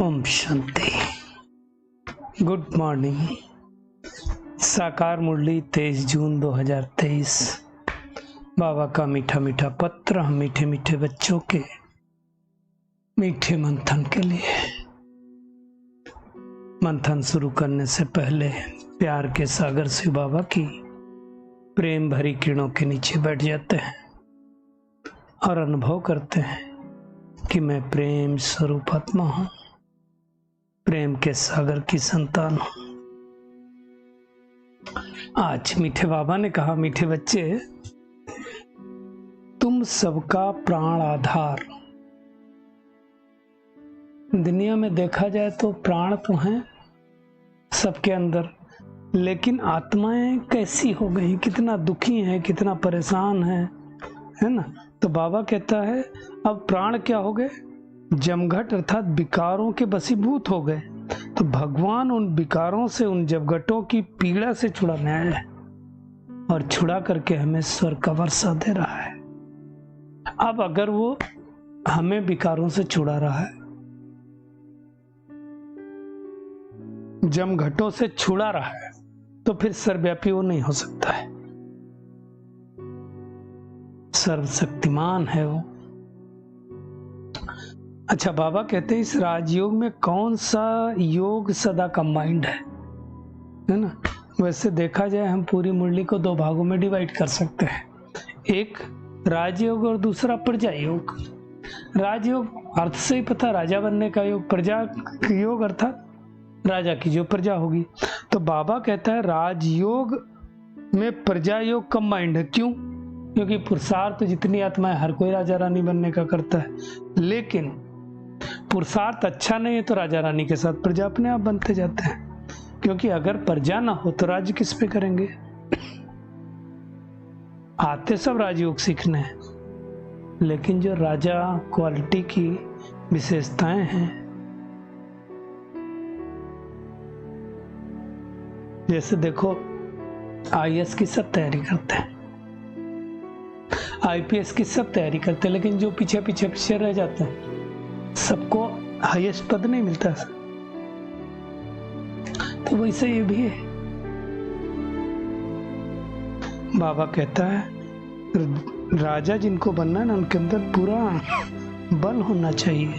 Om Shanti. Good morning. साकार मुरली 23 जून 2023। बाबा का मीठा मीठा पत्र हम मीठे मीठे बच्चों के मीठे मंथन के लिए। मंथन शुरू करने से पहले प्यार के सागर से बाबा की प्रेम भरी किरणों के नीचे बैठ जाते हैं और अनुभव करते हैं कि मैं प्रेम स्वरूप आत्मा हूं, प्रेम के सागर की संतान हूं। आज मीठे बाबा ने कहा, मीठे बच्चे, तुम सबका प्राण आधार। दुनिया में देखा जाए तो प्राण तो हैं सबके अंदर, लेकिन आत्माएं कैसी हो गई, कितना दुखी हैं, कितना परेशान है ना। तो बाबा कहता है अब प्राण क्या हो गए, जमघट अर्थात विकारों के बसीभूत हो गए। तो भगवान उन विकारों से, उन जमघटों की पीड़ा से छुड़ाने आए हैं और छुड़ा करके हमें स्वर्ग का वर्षा दे रहा है। अब अगर वो हमें विकारों से छुड़ा रहा है, जमघटों से छुड़ा रहा है, तो फिर सर्वव्यापी वो नहीं हो सकता है। सर्वशक्तिमान है वो। अच्छा, बाबा कहते हैं इस राजयोग में कौन सा योग सदा कंबाइंड है ना। वैसे देखा जाए हम पूरी मुरली को दो भागों में डिवाइड कर सकते हैं, एक राजयोग और दूसरा प्रजा योग। राजयोग अर्थ से ही पता, राजा बनने का योग। प्रजा योग अर्थात राजा की जो प्रजा होगी। तो बाबा कहता है राजयोग में प्रजा योग कंबाइंड है। क्यों? क्योंकि पुरुषार्थ जितनी आत्माएं हर कोई राजा रानी बनने का करता है, लेकिन पुरुषार्थ अच्छा नहीं है तो राजा रानी के साथ प्रजा अपने आप बनते जाते हैं। क्योंकि अगर प्रजा ना हो तो राज्य किस पे करेंगे। आते सब राजयोग सीखने हैं, लेकिन जो राजा क्वालिटी की विशेषताएं हैं, जैसे देखो आईएएस की सब तैयारी करते हैं, आईपीएस की सब तैयारी करते हैं, लेकिन जो पीछे पीछे पीछे रह जाते हैं सबको हाईएस्ट पद नहीं मिलता। तो वैसे ये भी है। बाबा कहता है राजा जिनको बनना है ना, उनके अंदर पूरा बल होना चाहिए,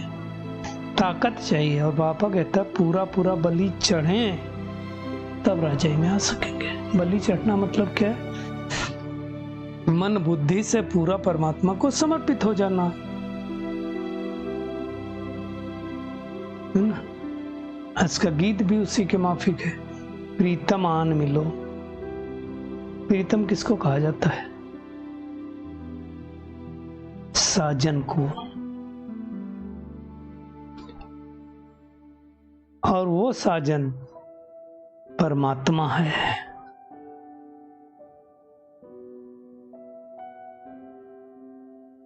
ताकत चाहिए। और बाबा कहता है पूरा पूरा बलि चढ़े तब राजाई में आ सकेंगे। बलि चढ़ना मतलब क्या है? मन बुद्धि से पूरा परमात्मा को समर्पित हो जाना है ना। आज का गीत भी उसी के माफिक है, प्रीतम आन मिलो। प्रीतम किसको कहा जाता है? साजन को। और वो साजन परमात्मा है।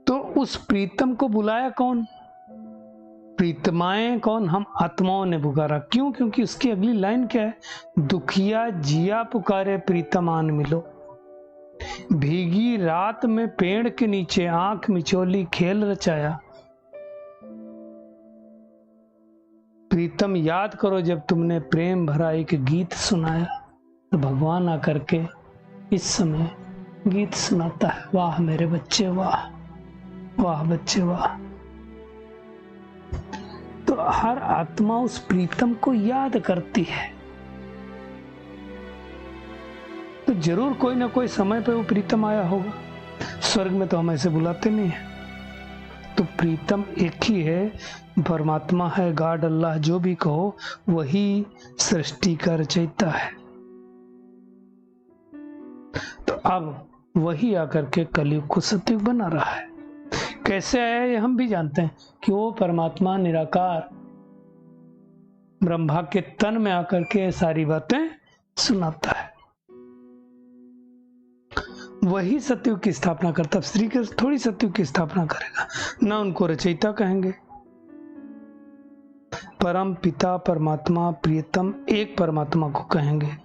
तो उस प्रीतम को बुलाया कौन? प्रीतमाएं कौन? हम आत्माओं ने पुकारा। क्यों? क्योंकि उसकी अगली लाइन क्या है? दुखिया जिया पुकारे प्रीतम आन मिलो। भीगी रात में पेड़ के नीचे आंख मिचोली खेल रचाया। प्रीतम याद करो जब तुमने प्रेम भरा एक गीत सुनाया। तो भगवान आकर के इस समय गीत सुनाता है। वाह मेरे बच्चे वाह, वाह बच्चे वाह। तो हर आत्मा उस प्रीतम को याद करती है, तो जरूर कोई ना कोई समय पे वो प्रीतम आया होगा। स्वर्ग में तो हम ऐसे बुलाते नहीं है। तो प्रीतम एक ही है, परमात्मा है, गॉड, अल्लाह, जो भी कहो, वही सृष्टि का रचयिता है। तो अब वही आकर के कलयुग को सतयुग बना रहा है। कैसे आया ये हम भी जानते हैं कि वो परमात्मा निराकार ब्रह्मा के तन में आकर के सारी बातें सुनाता है। वही सतयुग की स्थापना करता है। श्री कृष्ण थोड़ी सतयुग की स्थापना करेगा, ना उनको रचयिता कहेंगे। परम पिता परमात्मा प्रियतम एक परमात्मा को कहेंगे।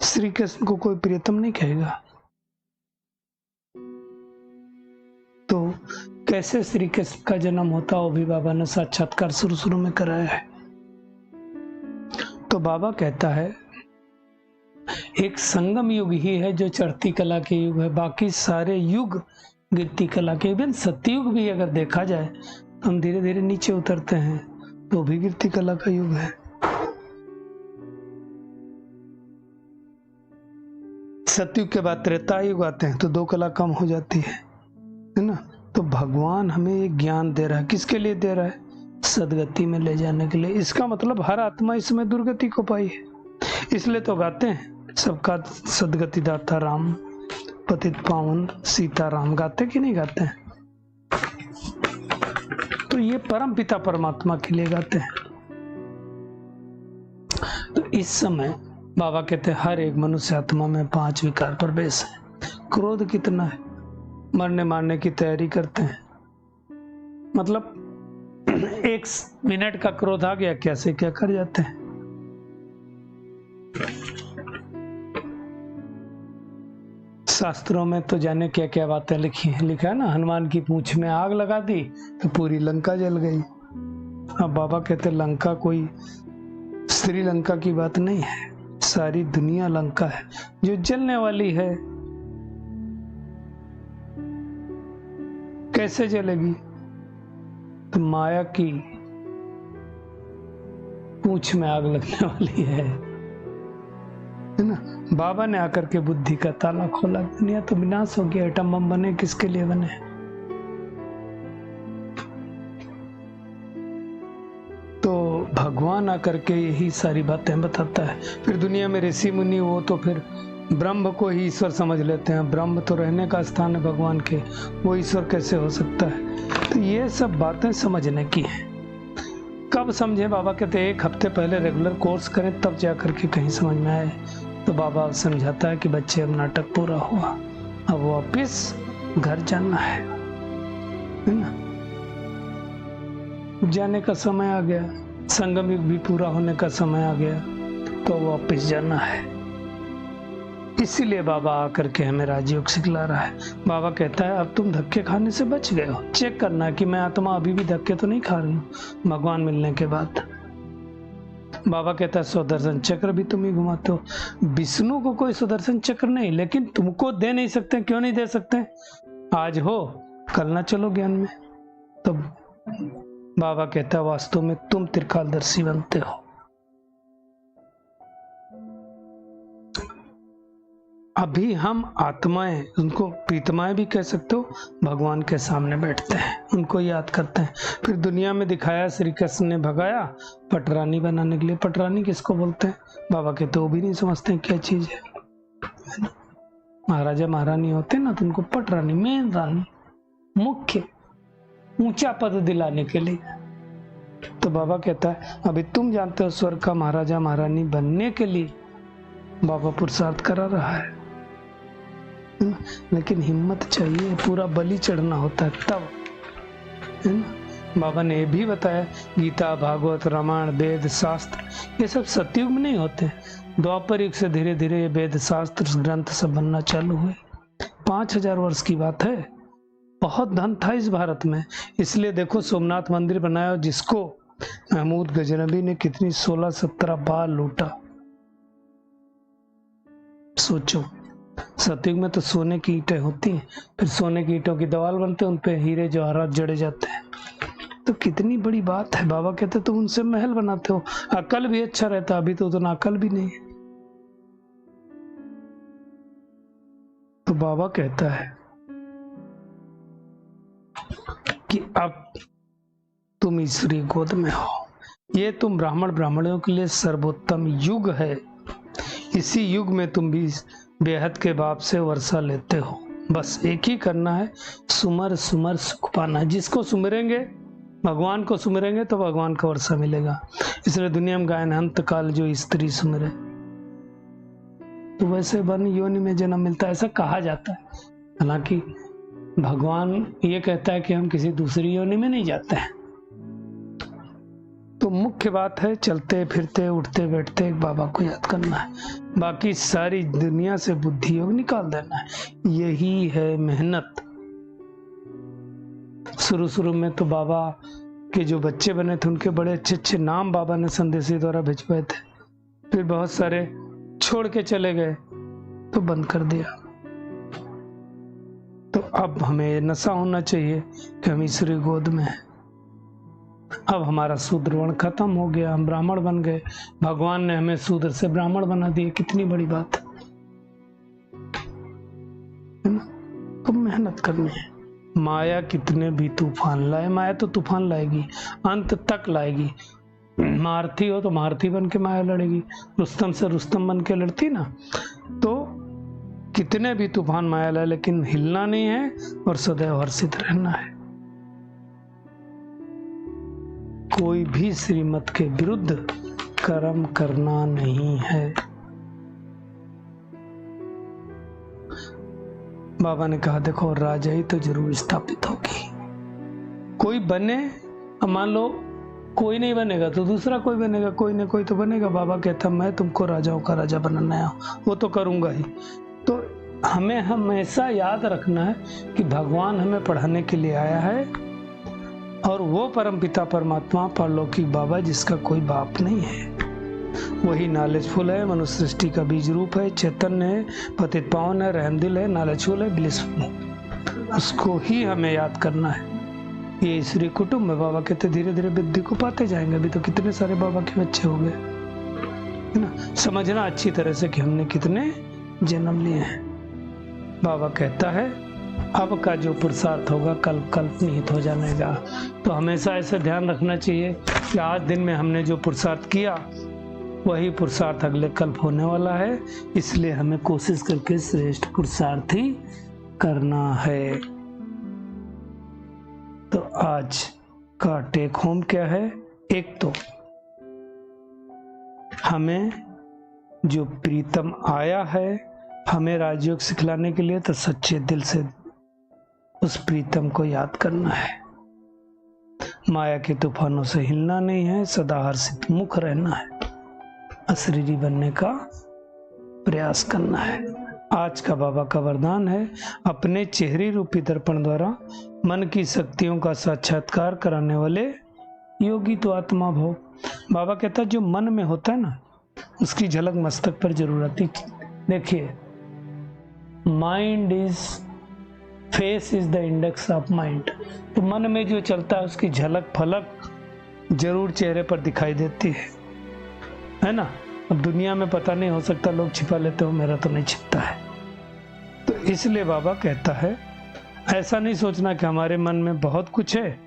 श्री कृष्ण को कोई प्रियतम नहीं कहेगा। तो कैसे श्री कृष्ण का जन्म होता, वो भी बाबा ने साक्षात्कार शुरू में कराया है। तो बाबा कहता है एक संगम युग ही है जो चढ़ती कला के युग है, बाकी सारे युग गिरती कला के। इवन सतयुग भी अगर देखा जाए तो हम धीरे धीरे नीचे उतरते हैं तो भी गिरती कला का युग है। सतयुग के बाद त्रेता युग आते हैं तो 2 कला कम हो जाती है ना। तो भगवान हमें एक ज्ञान दे रहा है, किसके लिए दे रहा है? सदगति में ले जाने के लिए। इसका मतलब हर आत्मा इसमें दुर्गति को पाई है, इसलिए तो गाते हैं सबका सदगति दाता राम, पतित पावन सीता राम। गाते कि नहीं गाते हैं? तो ये परम पिता परमात्मा के लिए गाते हैं। तो इस समय बाबा कहते हैं हर एक मनुष्य आत्मा में 5 विकार प्रवेश है। क्रोध कितना है? मरने मारने की तैयारी करते हैं, मतलब 1 मिनट का क्रोध आ गया कैसे क्या कर जाते हैं। शास्त्रों में तो जाने क्या क्या बातें लिखी है। लिखा है ना, हनुमान की पूंछ में आग लगा दी तो पूरी लंका जल गई। अब बाबा कहते लंका कोई श्रीलंका की बात नहीं है, सारी दुनिया लंका है जो जलने वाली है। कैसे जलेगी? तो माया की पूंछ में आग लगने वाली है ना। बाबा ने आकर के बुद्धि का ताला खोला, दुनिया तो विनाश हो गया। एटम बम बने किसके लिए बने? तो भगवान आकर के यही सारी बातें बताता है। फिर दुनिया में ऋषि मुनि वो तो फिर ब्रह्म को ही ईश्वर समझ लेते हैं। ब्रह्म तो रहने का स्थान है भगवान के, वो ईश्वर कैसे हो सकता है? तो ये सब बातें समझने की हैं। कब समझे? बाबा कहते हैं 1 हफ्ते पहले रेगुलर कोर्स करें तब जाकर के कहीं समझ में आए। तो बाबा समझाता है कि बच्चे अब नाटक पूरा हुआ, अब वापिस घर जाना है ना। जाने का समय आ गया, संगम युग भी पूरा होने का समय आ गया, तो वापिस जाना है। इसीलिए बाबा आकर के हमें राजयोग सिखला रहा है। बाबा कहता है अब तुम धक्के खाने से बच गए हो। चेक करना कि मैं आत्मा अभी भी धक्के तो नहीं खा रही हूँ भगवान मिलने के बाद। बाबा कहता है सुदर्शन चक्र भी तुम ही घुमाते हो। विष्णु को कोई सुदर्शन चक्र नहीं, लेकिन तुमको दे नहीं सकते। क्यों नहीं दे सकते? आज हो कल ना चलो ज्ञान में। तो बाबा कहता है वास्तव में तुम त्रिकालदर्शी बनते हो। अभी हम आत्माएं, उनको प्रीतमाएं भी कह सकते हो, भगवान के सामने बैठते हैं, उनको याद करते हैं। फिर दुनिया में दिखाया श्री कृष्ण ने भगाया पटरानी बनाने के लिए। पटरानी किसको बोलते हैं? बाबा कहते वो भी नहीं समझते हैं क्या चीज है। महाराजा महारानी होते ना तो उनको पटरानी, मेन रानी, मुख्य ऊंचा पद दिलाने के लिए। तो बाबा कहता है अभी तुम जानते हो स्वर्ग का महाराजा महारानी बनने के लिए बाबा पुरुषार्थ करा रहा है, लेकिन हिम्मत चाहिए, पूरा बलि चढ़ना होता है तब, है ना। बाबा ने भी बताया गीता भागवत रामायण वेद शास्त्र ये सब सतयुग में नहीं होते। द्वापर युग से धीरे धीरे ये वेद शास्त्र ग्रंथ सब बनना चालू हुए। 5000 वर्ष की बात है। बहुत धन था इस भारत में, इसलिए देखो सोमनाथ मंदिर बनाया जिसको महमूद गजनबी ने कितनी 16-17 बार लूटा। सोचो, सतयुग में तो सोने की ईंटें होती हैं, फिर सोने की ईंटों की दीवार बनते हैं, उन पे हीरे जवाहरात जड़े जाते हैं। तो कितनी बड़ी बात है। बाबा कहते तुम उनसे महल बनाते हो, अकल भी अच्छा रहता, अभी तो उतना अकल भी नहीं है। तो बाबा कहता है कि अब तुम ईश्वरी गोद में हो। ये तुम ब्राह्मणों के लिए सर्वोत्तम युग है। इसी युग में तुम भी बेहद के बाप से वर्षा लेते हो। बस एक ही करना है, सुमर सुमर सुख पाना। जिसको सुमरेंगे, भगवान को सुमरेंगे तो भगवान का वर्षा मिलेगा। इसलिए दुनिया में गायन अंत काल जो स्त्री सुमरे तो वैसे वन योनि में जन्म मिलता है, ऐसा कहा जाता है। हालांकि भगवान ये कहता है कि हम किसी दूसरी योनि में नहीं जाते हैं। तो मुख्य बात है चलते फिरते उठते बैठते बाबा को याद करना है, बाकी सारी दुनिया से बुद्धि योग निकाल देना है। यही है मेहनत। शुरू में तो बाबा के जो बच्चे बने थे उनके बड़े अच्छे अच्छे नाम बाबा ने संदेशी द्वारा भिजवाए थे। फिर बहुत सारे छोड़ के चले गए तो बंद कर दिया। तो अब हमें नशा होना चाहिए कि हम ईश्वरी गोद में हैं। अब हमारा शूद्रवर्ण खत्म हो गया, हम ब्राह्मण बन गए। भगवान ने हमें शूद्र से ब्राह्मण बना दिए, कितनी बड़ी बात है ना। तो मेहनत करनी है। माया कितने भी तूफान लाए, माया तो तूफान लाएगी, अंत तक लाएगी। महारथी हो तो महारथी बन के माया लड़ेगी, रुस्तम से रुस्तम बन के लड़ती ना। तो कितने भी तूफान माया लाए, लेकिन हिलना नहीं है और सदैव हर्षित रहना है। कोई भी श्रीमत के विरुद्ध कर्म करना नहीं है। बाबा ने कहा देखो राजाई तो जरूर स्थापित होगी। कोई बने, मान लो कोई नहीं बनेगा तो दूसरा कोई बनेगा, कोई ना कोई तो बनेगा। बाबा कहता मैं तुमको राजाओं का राजा बनाना आया हूं, वो तो करूंगा ही। तो हमें हमेशा याद रखना है कि भगवान हमें पढ़ाने के लिए आया है, और वो परमपिता परमात्मा परलौकिक बाबा जिसका कोई बाप नहीं है, वही नॉलेजफुल है, मनुष्य सृष्टि का बीज रूप है, चैतन्य है, पतित पावन है, रहमदिल है, नॉलेजफुल है, ब्लिसफुल है। उसको ही हमें याद करना है। ये ईश्वरी कुटुंब में बाबा कहते धीरे धीरे बुद्धि को पाते जाएंगे। अभी तो कितने सारे बाबा के बच्चे हो गए, है ना। समझना अच्छी तरह से कि हमने कितने जन्म लिए हैं। बाबा कहता है अब का जो पुरुषार्थ होगा कल कल्प निहित हो जाएगा। तो हमेशा ऐसे ध्यान रखना चाहिए कि आज दिन में हमने जो पुरुषार्थ किया वही पुरुषार्थ अगले कल्प होने वाला है। इसलिए हमें कोशिश करके श्रेष्ठ पुरुषार्थ ही करना है। तो आज का टेक होम क्या है? एक तो हमें जो प्रीतम आया है हमें राजयोग सिखलाने के लिए, तो सच्चे दिल से उस प्रीतम को याद करना है। माया के तूफानों से हिलना नहीं है, सदा हर्षित मुख रहना है, अशरीरी बनने का प्रयास करना है। आज का बाबा का वरदान है अपने चेहरे रूपी दर्पण द्वारा मन की शक्तियों का साक्षात्कार कराने वाले योगी तो आत्मा भव। बाबा कहता है जो मन में होता है ना उसकी झलक मस्तक पर जरूर आती। देखिए mind is face is the index of mind. तो मन में जो चलता है उसकी झलक फलक जरूर चेहरे पर दिखाई देती है ना। अब दुनिया में पता नहीं, हो सकता लोग छिपा लेते हो, मेरा तो नहीं छिपता है। तो इसलिए बाबा कहता है ऐसा नहीं सोचना कि हमारे मन में बहुत कुछ है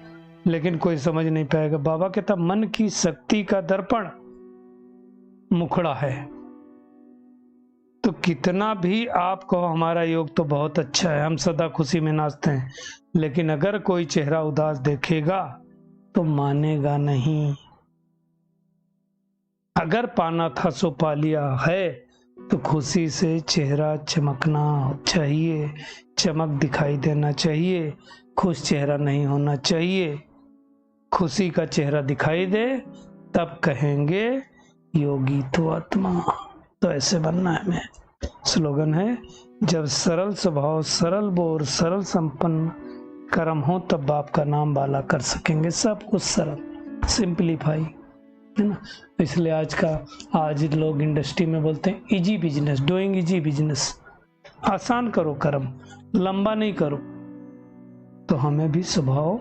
लेकिन कोई समझ नहीं पाएगा। बाबा कहता मन की शक्ति का दर्पण मुखड़ा है। तो कितना भी आप कहो हमारा योग तो बहुत अच्छा है, हम सदा खुशी में नाचते हैं, लेकिन अगर कोई चेहरा उदास देखेगा तो मानेगा नहीं। अगर पाना था सो पा लिया है तो खुशी से चेहरा चमकना चाहिए, चमक दिखाई देना चाहिए, खुश चेहरा नहीं होना चाहिए। खुशी का चेहरा दिखाई दे तब कहेंगे योगी तो आत्मा। तो ऐसे बनना है। हमें स्लोगन है जब सरल स्वभाव, सरल बोर, सरल संपन्न कर्म हो तब बाप का नाम बाला कर सकेंगे। सब कुछ सरल, सिंपलीफाई, है ना। इसलिए आज लोग इंडस्ट्री में बोलते हैं easy business, doing easy business. आसान करो कर्म, लंबा नहीं करो। तो हमें भी स्वभाव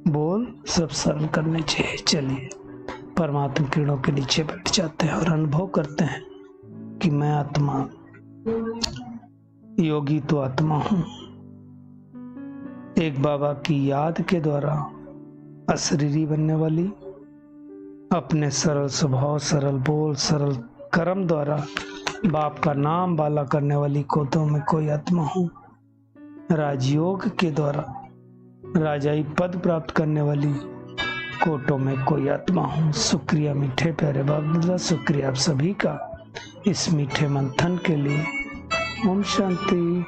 बोल सब सरल करने चाहिए। चलिए परमात्मा किरणों के नीचे बैठ जाते हैं और अनुभव करते हैं कि मैं आत्मा, योगी तो आत्मा हूं। एक बाबा की याद के द्वारा अशरीरी बनने वाली, अपने सरल स्वभाव, सरल बोल, सरल कर्म द्वारा बाप का नाम बाला करने वाली कोटों में कोई आत्मा हूं। राजयोग के द्वारा राजाई पद प्राप्त करने वाली कोटों में कोई आत्मा हूं। शुक्रिया मीठे प्यारे बाबा, शुक्रिया आप सभी का इस मीठे मंथन के लिए। ओम शांति।